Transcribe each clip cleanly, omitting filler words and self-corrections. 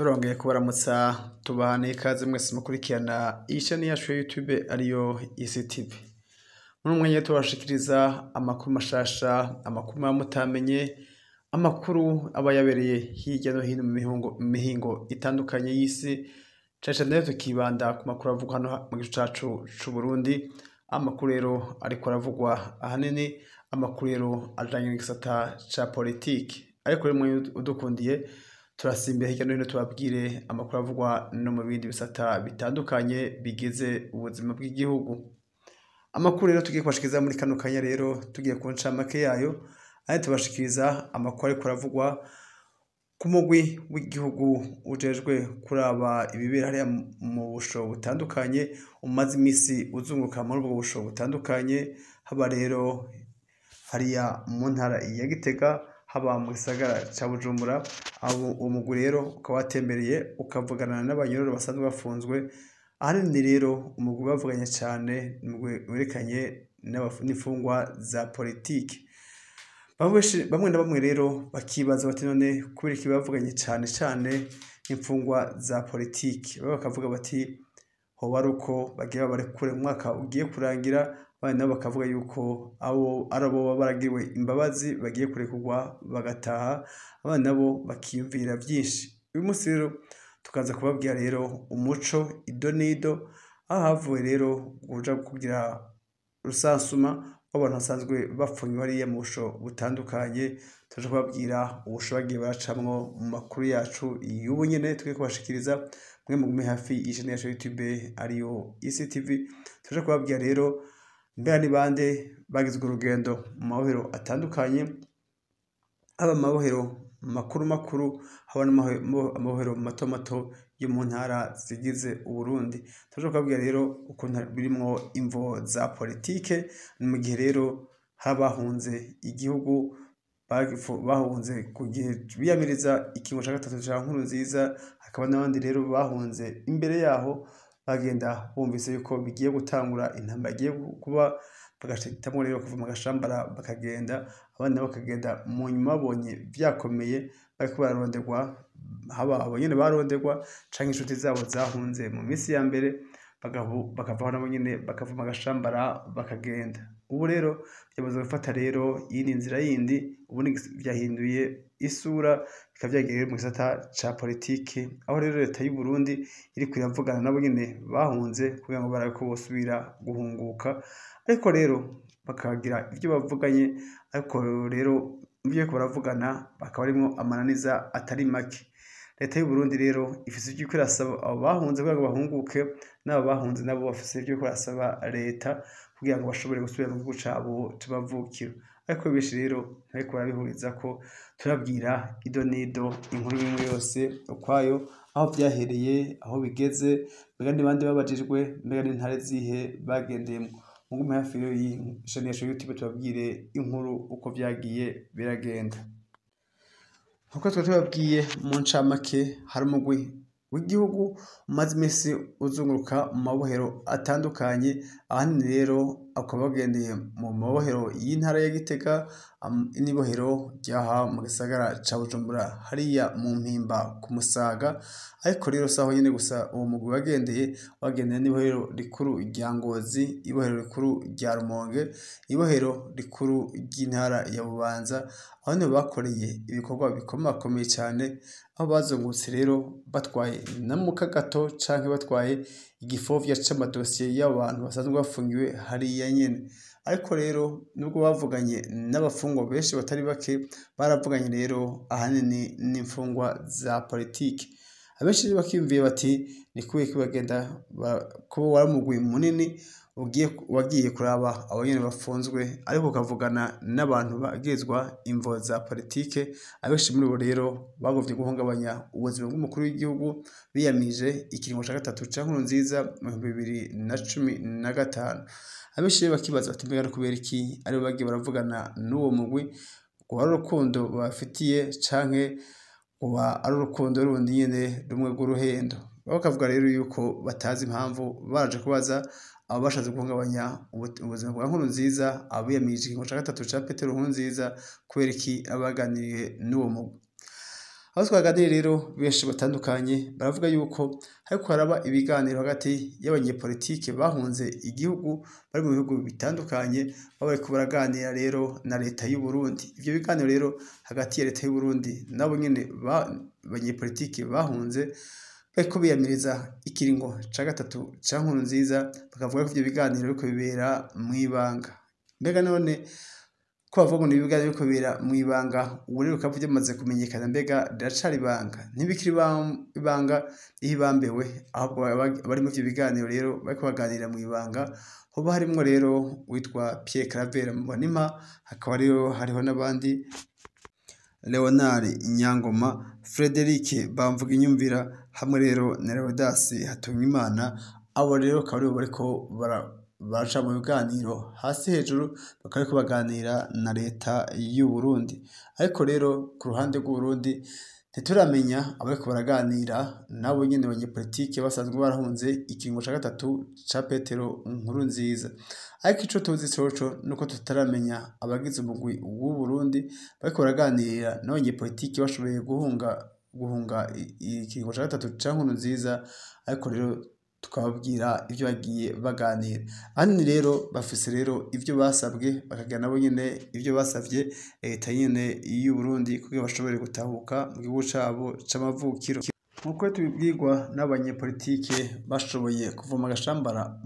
Turongeye kubaramutsa tubahane ikaze mwese mukurikirana ishani yacu ya YouTube ariyo ICTV. Muri umwanya tubashikiriza amakuru mashasha, amakuru mutamenye, amakuru aba yabereye hirya no hino mu mihingo itandukanye y'isi. Cane tukibanda ku makuru avugwa hano mu gihugu cacu c'u Burundi. Amakuru rero ariko aravugwa ahanini amakuru rero ajanye n'igisata ca politiki. Ariko rero udukundiye turasimbira hirya no hino tubabwire amakuru avugwa no mu bindi bisata bitandukanye bigize ubuzima bw'igihugu. Amakuru rero tugiye kubashikiriza muri kano kanya rero tugiye ku ncamake yayo, aho tubashikiriza amakuru ariko aravugwa ku mugwi w'igihugu ujejwe kuraba ibibera hariya mu busho butandukanye, umaze imisi uzunguruka muri ubwo busho butandukanye, haba rero hariya mu ntara ya Gitega, haba mu gisagara ca Bujumbura. Uwo mugwi rero ukaba watembereye ukavugana n'abanyororo basanzwe bafunzwe. Ahanini rero umugwi bavuganye cane werekanye n'imfungwa za politiki. Bamwe na bamwe rero bakibaza bati none kubera iki bavuganye cane n'imfungwa za politiki, bakavuga bati hoba ari uko bagira barekure umwaka ugiye kurangira, abandi nabo bakavuga yuko abo baba baragiriwe imbabazi bagiye kurekurwa bagataha, abandi nabo bakiyumvira vyinshi. Uyu munsi rero tukaza kubabwira rero umuco idonido, aho havuye rero kuja kugira rusansuma w'abantu basanzwe bapfunywe hariya mu busho butandukanye. Tuje kubabwira ubusho bagiye baracamwo mu makuru yacu y'ubu nyene tugiye kubashikiriza. Mwe mugume hafi y'ishani yacu ya YouTube ariyo ICTV. Tuje kubabwira rero mbega ni bande bagizwe urugendo mu mabohero atandukanye, haba amabohero makuru, haba n'amabohero mato yo mu ntara zigize Uburundi. Tuje kubabwira rero ukuntu birimwo imvo za politike, ni mu gihe rero hari abahunze igihugu, bahunze ku gihe biyamiriza ikingo ca gatatu ca Nkurunziza, hakaba n'abandi rero bahunze imbere yaho bagenda bumvise yuko bigiye gutangura intambara igiye kuba, bagahitamwo rero kuva mu gashambara bakagenda. Abandi nabo bakagenda mu nyuma babonye vyakomeye, bariko bararonderwa, haba abo nyene baronderwa canke inshuti zabo zahunze mu misi ya mbere, bakavaho nabo nyene bakava mu gashambara bakagenda. Ubu rero vyamaze gufata rero iyindi nzira yindi, ubu vyahinduye isura, bikaba vyagiye mu gisata ca politiki, aho rero leta y'u Burundi iriko iravugana nabo nyene bahunze kugira ngo barabe ko bosubira guhunguka. Ariko rero bakagira ivyo bavuganye, ariko rero muvyo bariko baravugana bakaba barimwo amananiza atari make. Leta y'u Burundi rero ifise ivyo iriko irasaba abo bahunze kugira ngo bahunguke, n'abo bahunze nabo bafise ivyo bariko barasaba leta kugira ngo bashobore gusubira mu gihugu cabo c'amavukiro. Ariko benshi rero ntibariko barabihurizako. Turabwira idonido inkuru imwe yose ukwayo, aho vyahereye, aho bigeze, mbega ni bande babajijwe, mbega n'intare zihe bagendeyemwo. Mugume hafi rero y'ishani yacu YouTube tubabwire inkuru uko vyagiye biragenda. Nkuko twari tubabwiye mu ncamake, hari umugwi w'igihugu umaze imisi uzunguruka mu mabohero atandukanye. Ahanini rero akaba bagendeye mu mabohero y'intara ya Gitega, n'ibohero ryaha mu gisagara ca Bujumbura hariya mu Mpimba ku Musaga. Ariko rero saho nyene gusa uwo mugwi wagendeye n'ibohero rikuru rya Ngozi, ibohero rikuru rya Rumonge, ibohero rikuru ry'intara ya Bubanza, aho niho bakoreye ibikorwa bikomakomeye cane, aho bazungurutse rero batwaye na mukagato canke batwaye igifovya c'amadosiye y'abantu basanzwe bafungiwe hariya nyene. Ariko rero nubwo bavuganye n'abafungwa benshi batari bake, baravuganye rero ahanini n'imfungwa za politiki. Abenshi rero bakiyumviye bati ni kubera ko bagenda kuba wari umugwi munini wagiye kuraba abo nyene bafunzwe, ariko ukavugana n'abantu bagizwa imvo za politike. Abenshi muri bo rero bagovye guhungabanya ubuzima bw'umukuru w'igihugu, biyamije ikiringo ca gatatu ca Nkurunziza mu 2015. Abenshi rero bakibaza bati mbega no kubera iki aribo bagiye baravugana n'uwo mugwi, ngo ari urukundo bafitiye canke uba ari urukundo rundi nyene rumwe rw'uruhendo. Bakavuga rero yuko batazi impamvu baje kubaza abo bashatse guhungabanya ubuzima bwa Nkurunziza, abiyamije ikiringo ca gatatu ca Petero Nkurunziza, kubera iki abaganiriye n'uwo mugwi. aho twaganiriye rero benshi batandukanye baravuga yuko hariko haraba ibiganiro hagati y'abanyepolitike bahunze igihugu bari mu bihugu bitandukanye, aho bariko baraganira rero na leta y'u Burundi. Ivyo biganiro rero hagati ya leta y'u Burundi nabo nyene abanyepolitike bahunze bariko biyamiriza ikiringo ca gatatu ca Nkurunziza, bakavuga ko ivyo biganiro biriko bibera mw'ibanga. Mbega none ko bavuga ngo ibiganiro biriko bibera mw'ibanga, ubu rero bikaba vyamaze kumenyekana, mbega riracari ibanga? Ntibikiri ibanga ihibambewe, ahubwo abari muri ivyo biganiro rero bariko baganira mw'ibanga, hoba harimwo rero uwitwa Pierre Claver Mbonimpa, hakaba rero hariho n'abandi Leonard Nyangoma, Frederic Bamvuginyumvira, hamwe rero na Leonidas Hatungimana. Abo rero akaba aribo bariko baraca mu biganiro hasi hejuru, bakaba bariko baganira na leta y'u Burundi. Ariko rero ku ruhande rw'u Burundi ntituramenya abariko baraganira nabo nyene abanyepolitike basanzwe barahunze ikiringo ca gatatu ca Petero Nkurunziza. Ariko ico tuzi coco nuko tutaramenya abagize umugwi w'u Burundi bariko baraganira n'abanyepolitike bashoboye guhunga ikiringo ca gatatu ca Nkurunziza. Ariko rero tukababwira ivyo bagiye baganira. Ahanini rero bafise rero ivyo basabwe, bakagira nabo nyene ivyo basavye leta nyene y'u Burundi kugira bashobore gutahuka mu gihugu cabo c'amavukiro. Nkuko tubibwirwa n'abanyepolitike bashoboye kuvoma agashambara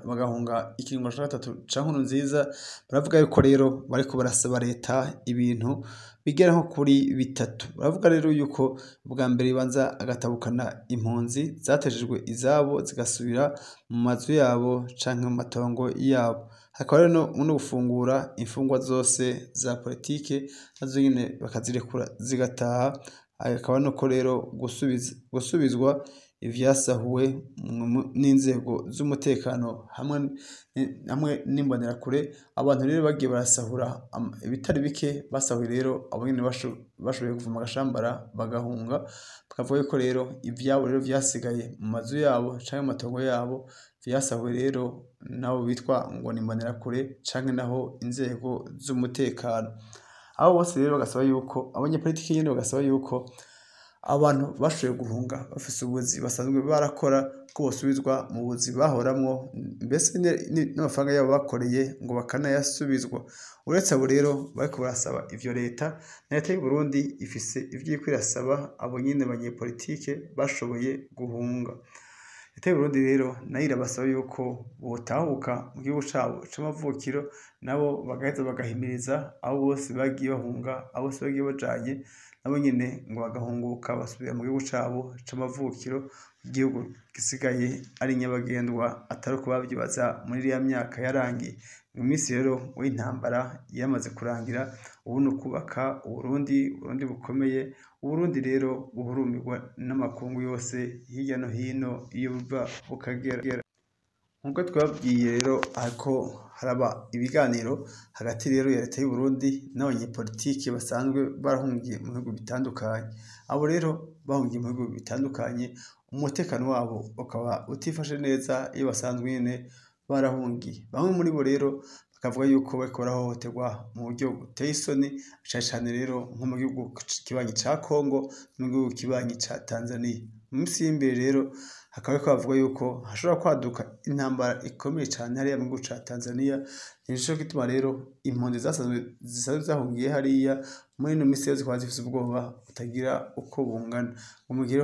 bagahunga ikiringo ca gatatu ca Nkurunziza, baravuga yuko rero bariko barasaba leta ibintu bigera nko kuri bitatu. Baravuga rero yuko ubwa mbere ibanza agatabukana impunzi zateshejwe izabo zigasubira mu mazu yabo canke mu matongo yabo. Hakaba rero no gufungura imfungwa zose za politike nazo nyene bakazirekura zigataha. Hakaba nuko rero gusubizwa ivyasahuwe n'inzego z'umutekano hamwe n'imbonerakure. Abantu rero bagiye barasahura ibitari bike, basahuye rero abo nyene bashoboye kuvuma agashambara bagahunga, bakavuga yuko rero ivyabo rero vyasigaye mu mazu yabo canke mu matongo yabo vyasahuwe rero nabo bitwa ngo ni imbonerakure canke naho inzego z'umutekano. Abo bose rero bagasaba yuko abanyepolitike nyene bagasaba yuko abantu bashoboye guhunga bafise ubuzi basanzwe barakora ko bosubizwa mu buzi bahoramwo, mbese n'amafaranga yabo bakoreye ngo bakanayasubizwa. Uretse abo rero bariko barasaba ivyo leta, na leta y'u Burundi ifise ivyo iriko irasaba abo nyene banyepolitike bashoboye guhunga. Leta y'u Burundi rero nayo irabasaba yuko botahuka mu gihugu cabo c'amavukiro, nabo bagaheza bagahimiriza abo bose bagiye bahunga, abo bose bagiye bajanye nabo nyene ngo bagahunguka basubira mu gihugu cabo c'amavukiro, igihugu gisigaye ari nyabagendwa atari uko bavyibaza muri iriya myaka yarangiye. Mu minsi rero w'intambara yamaze kurangira, ubu ni ukubaka Uburundi bukomeye, Uburundi rero buhurumbirwa n'amakungu yose hirya no hino iyo buva bukagera. Nkuko twababwiye rero hariko haraba ibiganiro hagati rero ya leta y'u Burundi n'abanyepolitike basanzwe barahungiye mu bihugu bitandukanye. Abo rero bahungiye mu bihugu bitandukanye, umutekano wabo ukaba utifashe neza iyo basanzwe nyene barahungiye. Bamwe muri bo rero bakavuga yuko bariko barahohoterwa mu buryo buteye isoni, cane cane rero nko mu gihugu kibanyi ca Congo no mu gihugu kibanyi ca Tanzania. Mu minsi y'imbere rero hakaba hariko havuga yuko hashobora kwaduka intambara ikomeye cane hariya mu gihugu ca Tanzania. Nico gituma rero impunzi zisanzwe zahungiye hariya muri ino misi yose zikaba zifise ubwoba butagira uko bungana, ngo mu gihe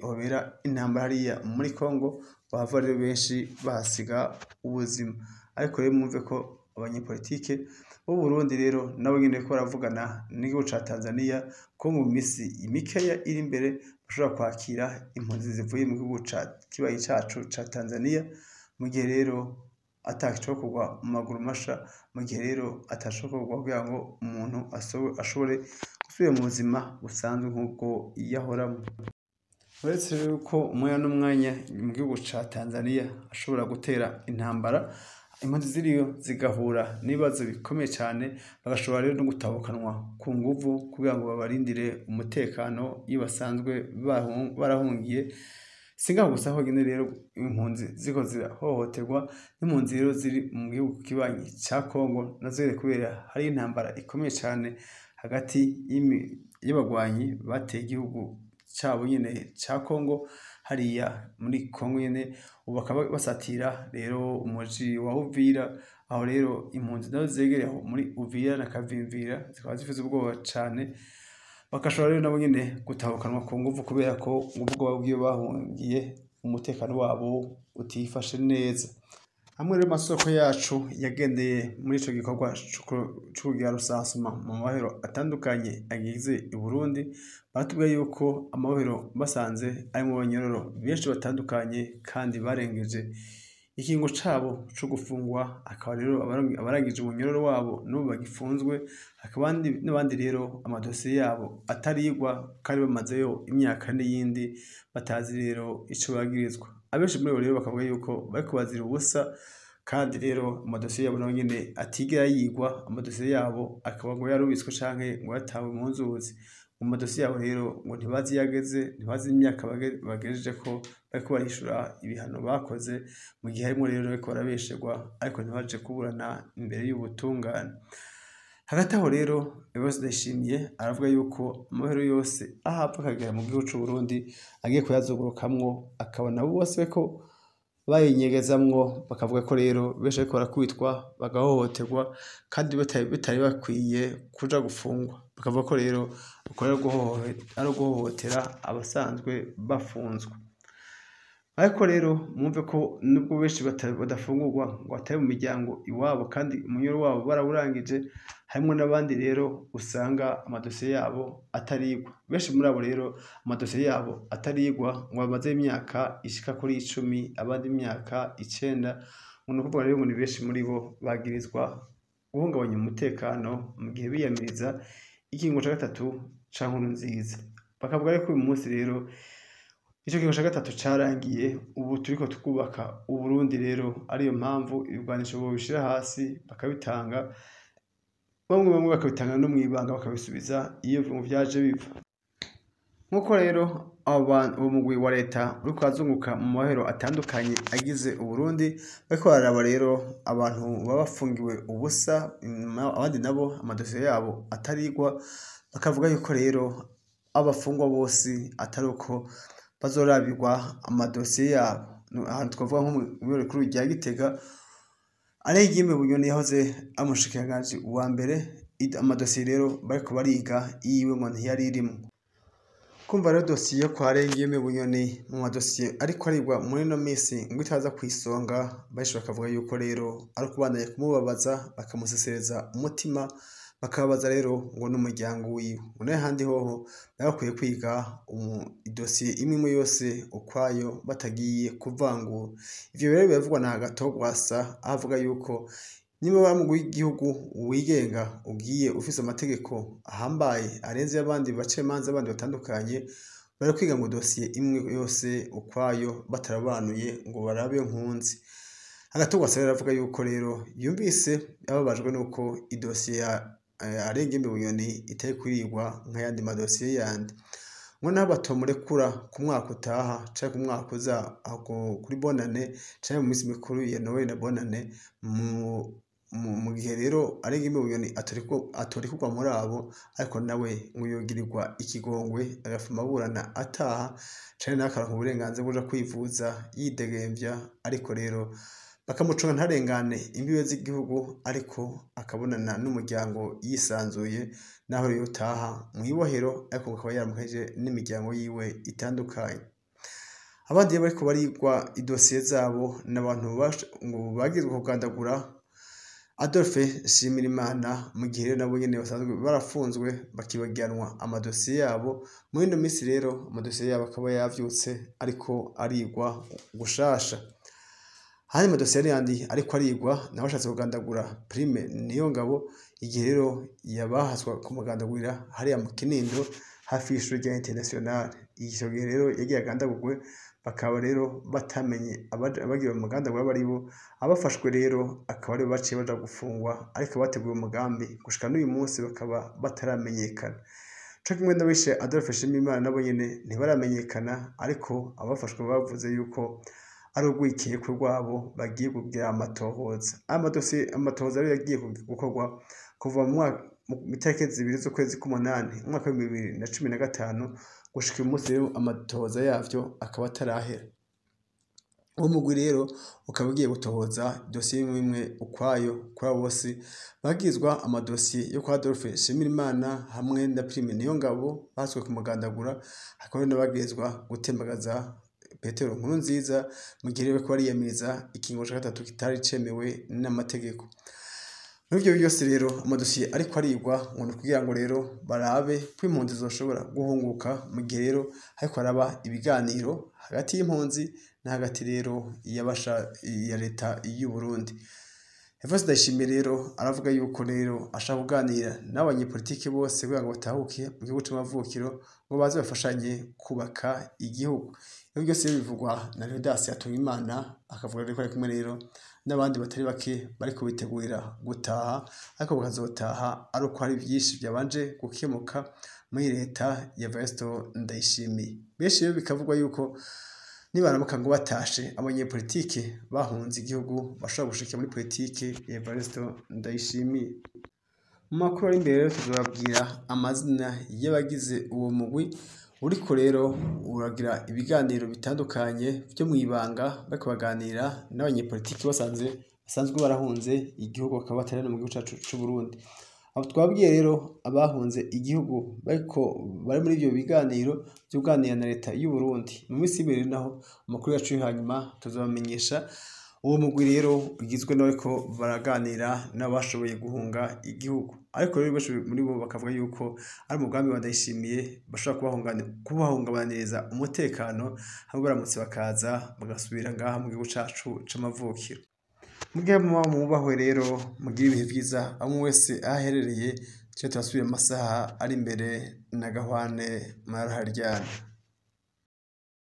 hobera intambara hariya muri Congo bahava rero benshi bahasiga ubuzima. Ariko rero mwumve ko abanyepolitike b'u Burundi rero nabo nyene bariko baravugana n'igihugu ca Tanzania ko mu misi mikeya iri imbere bashobora kwakira impunzi zivuye mu gihugu kibanyi cacu ca Tanzania, mu gihe rero atacokorwa mu maguru masha, mu gihe rero atacokorwa kugira ngo umuntu ashobore gusubira mu buzima busanzwe nk'ubwo yahoramwo. Uretse rero ko umwanya n'umwanya mu gihugu ca Tanzania ashobora gutera intambara, impunzi ziriyo zigahura n'ibibazo bikomeye cane, bagashobora rero no gutahukanwa ku nguvu kugira ngo babarindire umutekano iyo basanzwe barahungiye. singaho gusa honyine rero impunzi ziko zirahohoterwa n'impunzi rero ziri mu gihugu kibanyi ca Kongo nazo kubera hari intambara ikomeye cyane hagati y'abagwanyi bateye igihugu cabo nyene ca Kongo hariya muri Kongo nyene ubu bakaba basatira rero umuji wa Uvira aho rero impunzi nazo zegereye aho muri Uvira na Kavimvira zikaba zifite ubwoba cane bakashobora rero nabo nyene gutahukanwa ku nguvu kubera ko ubwo bwiyo bahungiye umutekano wabo utifashe neza. Amwe rero masoko yacu yagendeye muri ico gikorwa c'ukugira rusansuma mu mahero atandukanye agize i Burundi batubwiye yuko amahero basanze ari mu banyororo benshi batandukanye kandi barengeje ikingo cabo co gufungwa akaba rero abarangije umunyororo wabo n'ubu bagifunzwe hakaba n'abandi rero amadosiye yabo atarigwa kandi bamazeyo imyaka n'iyindi batazi rero ico bagirizwa. Abenshi muri bo rero bakavuga yuko bariko bazira ubusa kandi rero amadosiye yabo nayo nyene atigera yigwa amadosiye yabo akaba ngo yarubitswe canke ngo yatawe mu nzuzi mu madosiye yabo rero ngo ntibazi yageze ntibazi imyaka bagejeje ko bariko barishura ibihano bakoze mu gihe harimo rero bariko barabesherwa ariko ntibaje kuburana imbere y'ubutungane. Hagati aho rero Evariste Ndayishimiye aravuga yuko amahero yose ahapfa akagera mu gihugu c'u Burundi agiye kuyazogurukamwo akabona bose ko bayinyegezamwo bakavuga ko rero benshi ariko barakubitwa bagahohoterwa kandi bitari bakwiye kuja gufungwa bakavuga ko rero ari guhohotera abasanzwe bafunzwe. Ariko rero mwumve ko nubwo benshi badafungurwa ngo bataye mu miryango iwabo kandi umunyoro wabo barawurangije harimo n'abandi rero usanga amadosiye yabo atarigwa. Benshi muri abo rero amadosiye yabo atarigwa ngo bamaze imyaka ishika kuri 10 abandi imyaka 9 ngo nukuvuga rero ngo ni benshi muri bo bagirizwa guhungabanya umutekano mu gihe biyamiriza ikingo ca gatatu ca Nkurunziza. Bakavuga rero ko uyu munsi rero ico kingo ca gatatu carangiye ubu turiko tukubaka Uburundi rero ariyo mpamvu ibigwanisho bo bishira hasi bakabitanga bamwe bakabitanga no mwibanga bakabisubiza iyo mu vyaje biva. Nkuko rero uwo mugwi wa leta uri kwazunguka mu mahero atandukanye agize Uburundi bariko bararaba rero abantu baba bafungiwe ubusa abandi nabo amadosiye yabo atarigwa bakavuga yuko rero abafungwa bose atari uko bazorabirwa amadosiye yabo. Ahantu twavuga nko mu rukuru rya Gitega Aregime Bunyoni yahoze amushikiranganje uwa mbere amadosiye rero bariko bariga yiwe ngo ntiyari irimo. Kumva rero dosiye kwa Aregime Bunyoni mu madosiye ariko arigwa muri no misi ngo itaza kwisonga bahisha bakavuga yuko rero ari kubandanya kumubabaza bakamusesereza umutima bakabaza rero ngo n'umuryango wiwe ngo naye handi hoho bakwiye kwiga idosiye imwe yose ukwayo batagiye kuvangura. Ivyo rero bivugwa na Gatogwasa avuga yuko niba bamuguye igihugu wigenga ugiye ufise amategeko ahambaye arenze y'abandi bacemanza abandi batandukanye bari kwiga ngo dosiye imwe yose ukwayo batarabanuye ngo barabe nkunzi. Agatogwasa rero avuga yuko rero yumvise ababajwe nuko idosiye ya Aregime Bunyoni itari kurigwa nk'ayandi madosiye yandi ngo naho batomurekura ku mwaka utaha canke ku mwaka uza kuri bonane canke mu minsi mikuru ya Noel na bonane mu gihe rero Aregime Bunyoni atorikugwa muri abo ariko nawe ngo yogirirwa ikigongwe agafuma aburana ataha canke n'akaronka uburenganzira buja kwivuza yidegemvya ariko rero bakamucunga ntarengane imbibe z'igihugu ariko akabonana n'umuryango yisanzuye naho rero utaha mu ibohero ariko akaba yaramuheje n'imiryango yiwe itandukanye. Abandi bariko barigwa idosiye zabo n'abantu ngo bagizwe kugandagura Adolphe Nshimirimana mu gihe nabo nyene basanzwe barafunzwe bakibagiranwa amadosiye yabo muri no misi rero amadosiye yabo akaba yavyutse ariko arigwa gushasha. Hari amadosiye yandi ariko arigwa nabashatse kugandagura Prime Niyongabo igihe rero yabahaswa kumugandagurira hariya mu Kinindo hafi y'ishuri rya International. Igihe rero yagiye agandagurwe bakaba rero batamenye abagiye mu mugandagura bari bo abafashwe rero akaba ari baciye baja gufungwa ariko bateguye umugambi gushika n'uyu munsi bakaba bataramenyekana. co kimwe n'abishe Adolphe Nshimirimana nabo nyene ntibaramenyekana ariko abafashwe bavuze yuko ari urwikekwe rwabo bagiye kugira amatohoza. Amatohoza rero yagiye gukorwa kuva mu itariki 2 z'ukwezi k'umunani umwaka wa 2015 gushika uyu munsi rero amatohoza yavyo akaba atarahera. Uwo mugwi rero ukaba ugiye gutohoza dosiye imwe ukwayo kuri abo bose bagizwa amadosiye yo kwa Adolphe Nshimirimana hamwe na Prime Niyongabo baswe kumugandagura, hakaba n'abagizwa gutembagaza Petero Nkurunziza mu gihe rero ko bariyamiriza ikingo ca gatatu kitari cemewe n'amategeko. Muri ivyo byose rero amadosiye ariko arigwa ngo kugira ngo rero barabe ko impunzi zoshobora guhunguka mu gihe rero hariko haraba ibiganiro hagati y'impunzi na hagati rero ya leta y'u Burundi. Evariste Ndayishimiye rero aravuga yuko rero ashaka kuganira n'abanyepolitike bose kugira ngo batahuke mu gihugu c'amavukiro ngo baze bafashanye kubaka igihugu. Ibyo byose bivugwa na Leonidas Hatungimana, akavuga rero ko ari kumwe rero n'abandi batari bake bari kubitegurira gutaha, ariko bakazotaha ari uko hari byinshi byabanje gukemuka muri leta ya Evariste Ndayishimiye. Benshi rero bikavugwa yuko nibaramuka ngo batashe abanyepolitike bahunze igihugu bashobora gushika muri politike ya Evariste Ndayishimiye. Mu makuru ari imbere rero tuzobabwira amazina y'abagize uwo mugwi uriko rero uragira ibiganiro bitandukanye byo mwibanga bariko baganira n'abanyepolitike basanzwe barahunze igihugu bakaba batari mu gihugu cacu c'u Burundi. Abo twabwiye rero abahunze igihugu bariko bari muri ivyo biganiro byo kuganira na leta y'u Burundi. Mu minsi ibiri naho amakuru yacu hanyuma tuzabamenyesha uwo mugwi rero ugizwe n'abariko baraganira n'abashoboye guhunga igihugu. Ariko rero muri bo bakavuga yuko ari umugambi wa Ndayishimiye bashobora kubahungabaniriza umutekano, ahubwo baramutse bakaza bagasubira ngaha mu gihugu cacu c'amavukiro. Mugihe mubahwe rero mugira ibihe vyiza amwe wese aherereye, cyo turasubira amasaha ari imbere na Gahwane Maraharyana.